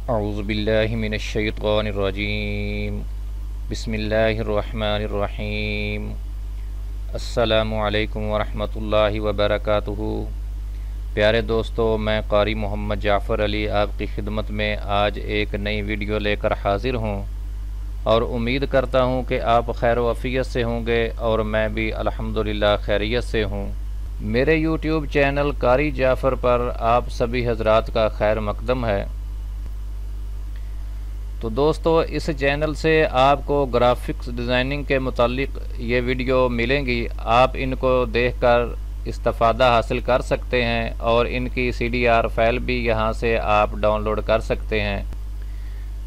औज़ुबिल्लाहि मिनश्शैतानिर्रजीम। बिस्मिल्लाहिर्रहमानिर्रहीम। अस्सलामु अलैकुम वरहमतुल्लाहि वबरकातुहू। प्यारे दोस्तों, मैं कारी मोहम्मद जाफ़र अली आपकी खिदमत में आज एक नई वीडियो लेकर हाज़िर हूँ और उम्मीद करता हूँ कि आप खैर वफ़ियत से होंगे और मैं भी अल्हम्दुलिल्लाह खैरियत से हूँ। मेरे यूट्यूब चैनल कारी जाफ़र पर आप सभी हज़रात का खैर मकदम है। तो दोस्तों, इस चैनल से आपको ग्राफिक्स डिज़ाइनिंग के मुतालिक ये वीडियो मिलेंगी। आप इनको देखकर इस्तिफ़ादा हासिल कर सकते हैं और इनकी CDR फाइल भी यहाँ से आप डाउनलोड कर सकते हैं।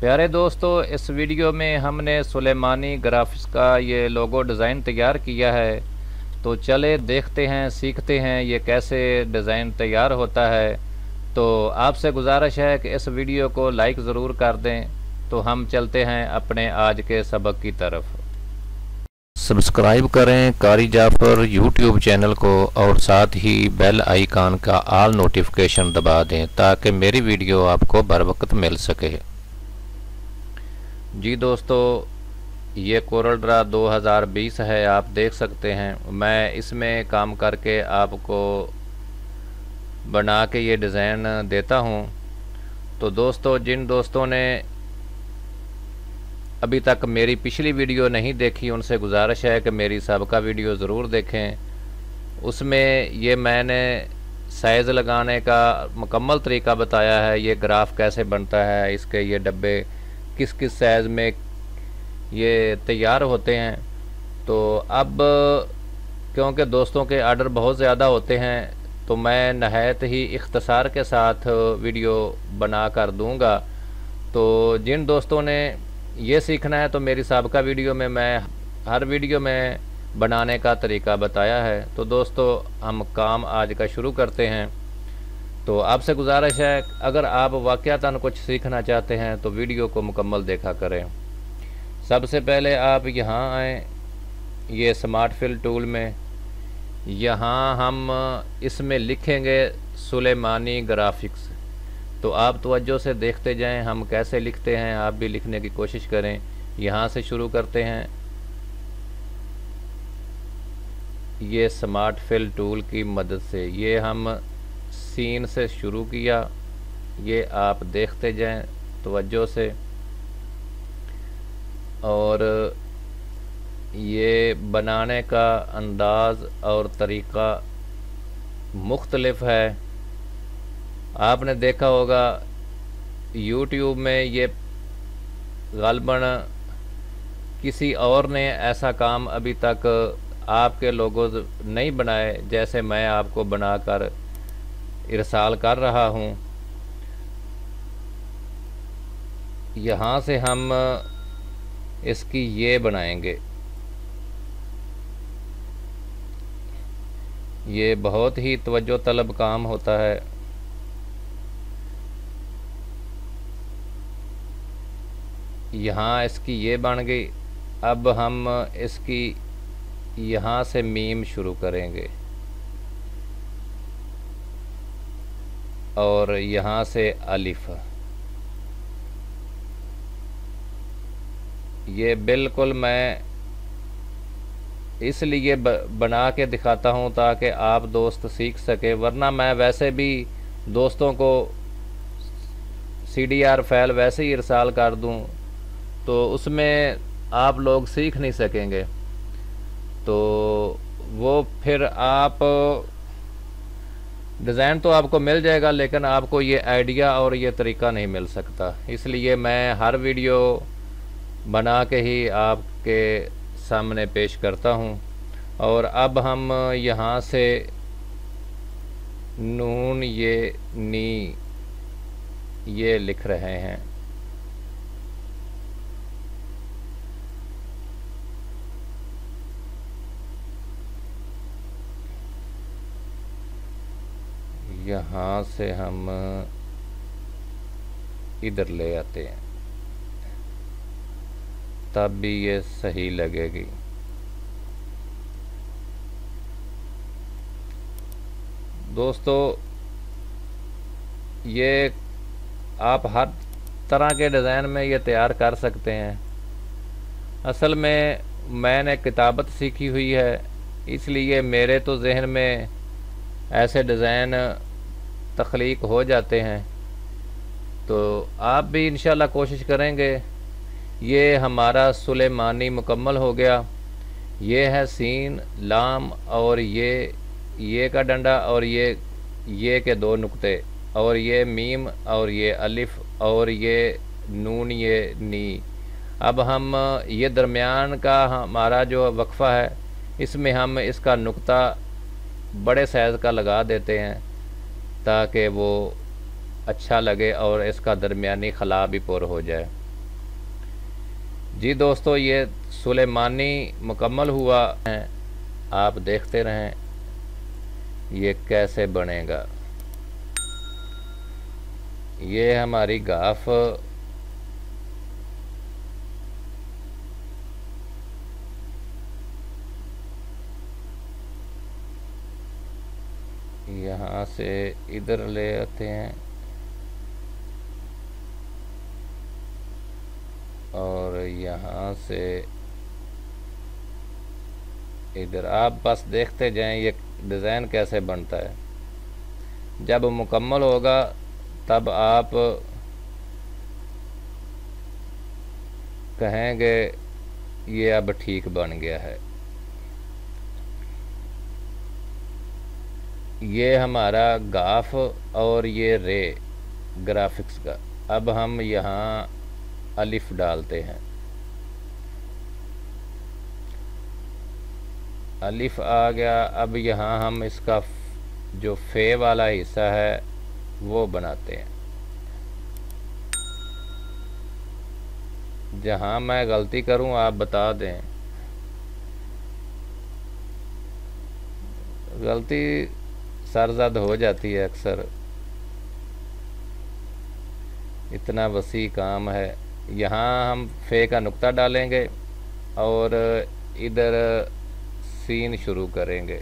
प्यारे दोस्तों, इस वीडियो में हमने सुलेमानी ग्राफिक्स का ये लोगो डिज़ाइन तैयार किया है। तो चले देखते हैं, सीखते हैं ये कैसे डिज़ाइन तैयार होता है। तो आपसे गुजारिश है कि इस वीडियो को लाइक ज़रूर कर दें। तो हम चलते हैं अपने आज के सबक की तरफ। सब्सक्राइब करें कारी जाफ़र यूट्यूब चैनल को और साथ ही बेल आइकन का ऑल नोटिफिकेशन दबा दें ताकि मेरी वीडियो आपको बर वक्त मिल सके। जी दोस्तों, ये कोरल ड्रा 2020 है, आप देख सकते हैं। मैं इसमें काम करके आपको बना के ये डिज़ाइन देता हूँ। तो दोस्तों, जिन दोस्तों ने अभी तक मेरी पिछली वीडियो नहीं देखी, उनसे गुजारिश है कि मेरी सबका वीडियो ज़रूर देखें। उसमें ये मैंने साइज़ लगाने का मुकम्मल तरीका बताया है। ये ग्राफ कैसे बनता है, इसके ये डब्बे किस किस साइज़ में ये तैयार होते हैं। तो अब क्योंकि दोस्तों के आर्डर बहुत ज़्यादा होते हैं, तो मैं नहायत ही इख्तिसार के साथ वीडियो बना कर दूँगा। तो जिन दोस्तों ने ये सीखना है, तो मेरी साबिका वीडियो में मैं हर वीडियो में बनाने का तरीका बताया है। तो दोस्तों, हम काम आज का शुरू करते हैं। तो आपसे गुजारिश है, अगर आप वाक़यातन कुछ सीखना चाहते हैं तो वीडियो को मुकम्मल देखा करें। सबसे पहले आप यहाँ आएँ, ये स्मार्ट फिल टूल में। यहाँ हम इसमें लिखेंगे सुलेमानी ग्राफिक्स। तो आप तवज्जो से देखते जाएं हम कैसे लिखते हैं, आप भी लिखने की कोशिश करें। यहाँ से शुरू करते हैं। ये स्मार्ट फिल टूल की मदद से ये हम सीन से शुरू किया। ये आप देखते जाएं तवज्जो से। और ये बनाने का अंदाज़ और तरीक़ा मुख्तलिफ है। आपने देखा होगा YouTube में ये ग़ालिबन किसी और ने ऐसा काम अभी तक आपके लोगोज़ नहीं बनाए जैसे मैं आपको बनाकर इरसाल कर रहा हूँ। यहाँ से हम इसकी ये बनाएंगे। ये बहुत ही तवज्जो तलब काम होता है। यहाँ इसकी ये बन गई। अब हम इसकी यहाँ से मीम शुरू करेंगे और यहाँ से अलिफ। ये बिल्कुल मैं इसलिए बना के दिखाता हूँ ताकि आप दोस्त सीख सके, वरना मैं वैसे भी दोस्तों को CDR फाइल वैसे ही इरसाल कर दूँ तो उसमें आप लोग सीख नहीं सकेंगे। तो वो फिर आप डिज़ाइन तो आपको मिल जाएगा, लेकिन आपको ये आइडिया और ये तरीका नहीं मिल सकता। इसलिए मैं हर वीडियो बना के ही आपके सामने पेश करता हूँ। और अब हम यहाँ से नून ये नी ये लिख रहे हैं। यहाँ से हम इधर ले आते हैं, तब भी ये सही लगेगी। दोस्तों, ये आप हर तरह के डिज़ाइन में ये तैयार कर सकते हैं। असल में मैंने किताबत सीखी हुई है, इसलिए मेरे तो जहन में ऐसे डिज़ाइन तख्लीक हो जाते हैं। तो आप भी इंशाल्लाह कोशिश करेंगे। ये हमारा सुलेमानी मुकम्मल हो गया। ये है सीन, लाम और ये का डंडा और ये के दो नुक्ते, और ये मीम और ये अलिफ और ये नून ये नी। अब हम ये दरमियान का हमारा जो वक्फ़ा है, इसमें हम इसका नुक्ता बड़े साइज़ का लगा देते हैं ताकि वो अच्छा लगे और इसका दरमियानी खला भी पुर हो जाए। जी दोस्तों, ये सुलेमानी मुकम्मल हुआ है। आप देखते रहें ये कैसे बनेगा। ये हमारी गाफ यहाँ से इधर ले आते हैं और यहाँ से इधर। आप बस देखते जाएं ये डिज़ाइन कैसे बनता है। जब मुकम्मल होगा तब आप कहेंगे ये अब ठीक बन गया है। ये हमारा गाफ और ये रे ग्राफिक्स का। अब हम यहाँ अलिफ डालते हैं। अलिफ आ गया। अब यहाँ हम इसका जो फे वाला हिस्सा है वो बनाते हैं। जहाँ मैं गलती करूँ आप बता दें। गलती सरजद हो जाती है अक्सर, इतना वसी काम है। यहाँ हम फे का नुक्ता डालेंगे और इधर सीन शुरू करेंगे।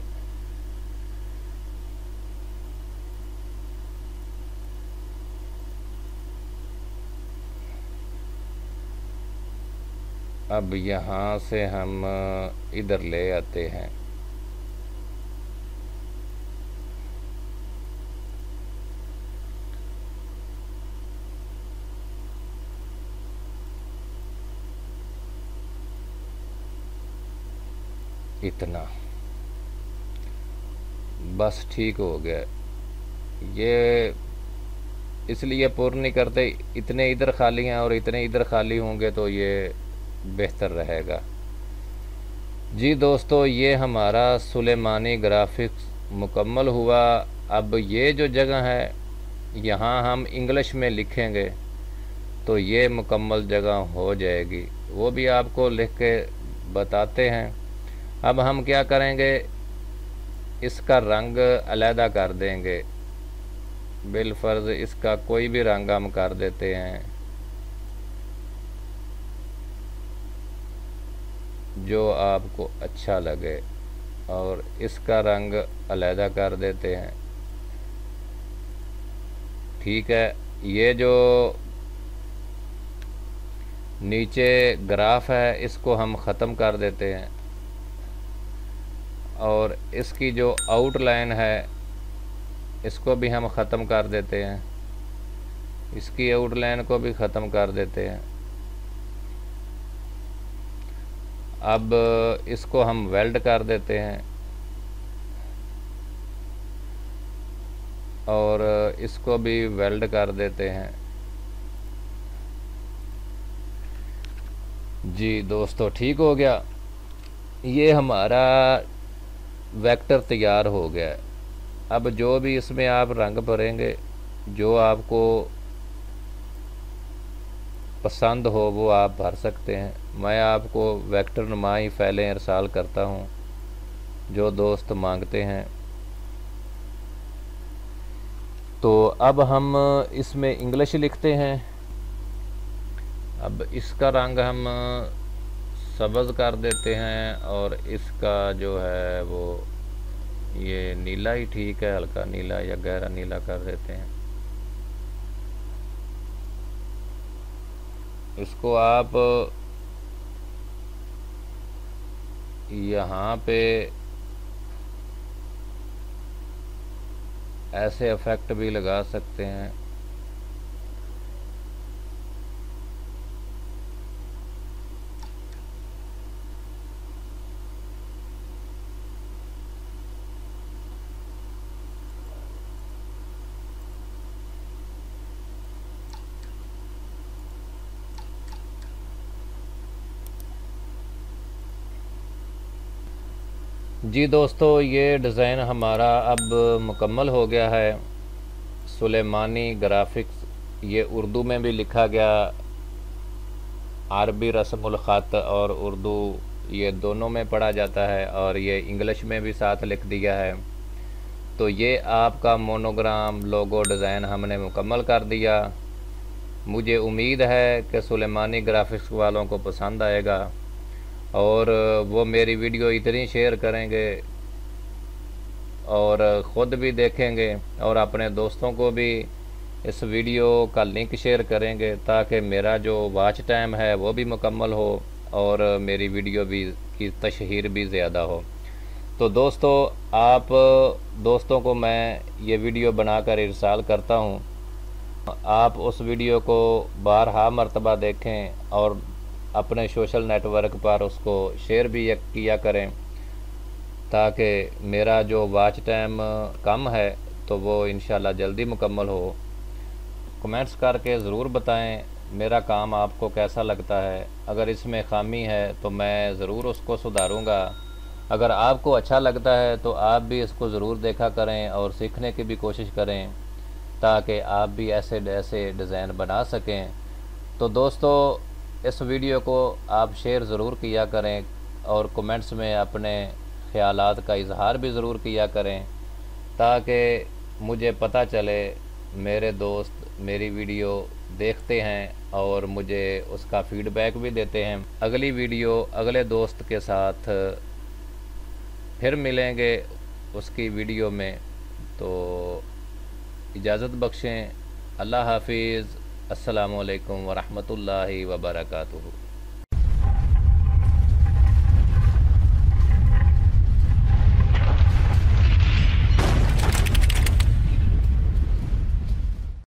अब यहाँ से हम इधर ले आते हैं। इतना बस ठीक हो गया। ये इसलिए पूर्ण नहीं करते, इतने इधर खाली हैं और इतने इधर खाली होंगे तो ये बेहतर रहेगा। जी दोस्तों, ये हमारा सुलेमानी ग्राफिक्स मुकम्मल हुआ। अब ये जो जगह है यहाँ हम इंग्लिश में लिखेंगे तो ये मुकम्मल जगह हो जाएगी। वो भी आपको लिख के बताते हैं। अब हम क्या करेंगे, इसका रंग अलहदा कर देंगे। बिलफर्ज इसका कोई भी रंग हम कर देते हैं जो आपको अच्छा लगे, और इसका रंग अलहदा कर देते हैं। ठीक है। ये जो नीचे ग्राफ है इसको हम ख़त्म कर देते हैं, और इसकी जो आउटलाइन है इसको भी हम ख़त्म कर देते हैं। इसकी आउटलाइन को भी ख़त्म कर देते हैं। अब इसको हम वेल्ड कर देते हैं और इसको भी वेल्ड कर देते हैं। जी दोस्तों, ठीक हो गया। ये हमारा वेक्टर तैयार हो गया है। अब जो भी इसमें आप रंग भरेंगे, जो आपको पसंद हो वो आप भर सकते हैं। मैं आपको वेक्टर नुमा ही फाइलें इरसाल करता हूँ जो दोस्त मांगते हैं। तो अब हम इसमें इंग्लिश लिखते हैं। अब इसका रंग हम सब्ज़ कर देते हैं और इसका जो है वो ये नीला ही ठीक है, हल्का नीला या गहरा नीला कर देते हैं। इसको आप यहाँ पे ऐसे इफ़ेक्ट भी लगा सकते हैं। जी दोस्तों, ये डिज़ाइन हमारा अब मुकम्मल हो गया है। सुलेमानी ग्राफिक्स, ये उर्दू में भी लिखा गया, अरबी रस्मुल ख़त और उर्दू ये दोनों में पढ़ा जाता है, और ये इंग्लिश में भी साथ लिख दिया है। तो ये आपका मोनोग्राम लोगो डिज़ाइन हमने मुकम्मल कर दिया। मुझे उम्मीद है कि सुलेमानी ग्राफिक्स वालों को पसंद आएगा और वो मेरी वीडियो इतनी शेयर करेंगे और ख़ुद भी देखेंगे और अपने दोस्तों को भी इस वीडियो का लिंक शेयर करेंगे, ताकि मेरा जो वॉच टाइम है वो भी मुकम्मल हो और मेरी वीडियो भी की तशहीर भी ज़्यादा हो। तो दोस्तों, आप दोस्तों को मैं ये वीडियो बनाकर इरसाल करता हूँ। आप उस वीडियो को बारहा मरतबा देखें और अपने सोशल नेटवर्क पर उसको शेयर भी किया करें, ताकि मेरा जो वॉच टाइम कम है तो वो इंशाल्लाह जल्दी मुकम्मल हो। कमेंट्स करके ज़रूर बताएं मेरा काम आपको कैसा लगता है। अगर इसमें खामी है तो मैं ज़रूर उसको सुधारूँगा। अगर आपको अच्छा लगता है तो आप भी इसको ज़रूर देखा करें और सीखने की भी कोशिश करें, ताकि आप भी ऐसे ऐसे डिज़ाइन बना सकें। तो दोस्तों, इस वीडियो को आप शेयर ज़रूर किया करें और कमेंट्स में अपने ख़यालात का इजहार भी ज़रूर किया करें, ताकि मुझे पता चले मेरे दोस्त मेरी वीडियो देखते हैं और मुझे उसका फ़ीडबैक भी देते हैं। अगली वीडियो अगले दोस्त के साथ फिर मिलेंगे उसकी वीडियो में। तो इजाज़त बख्शें। अल्लाह हाफिज़। अस्सलामु अलैकुम वरहमतुल्लाहि वबरकातुहू।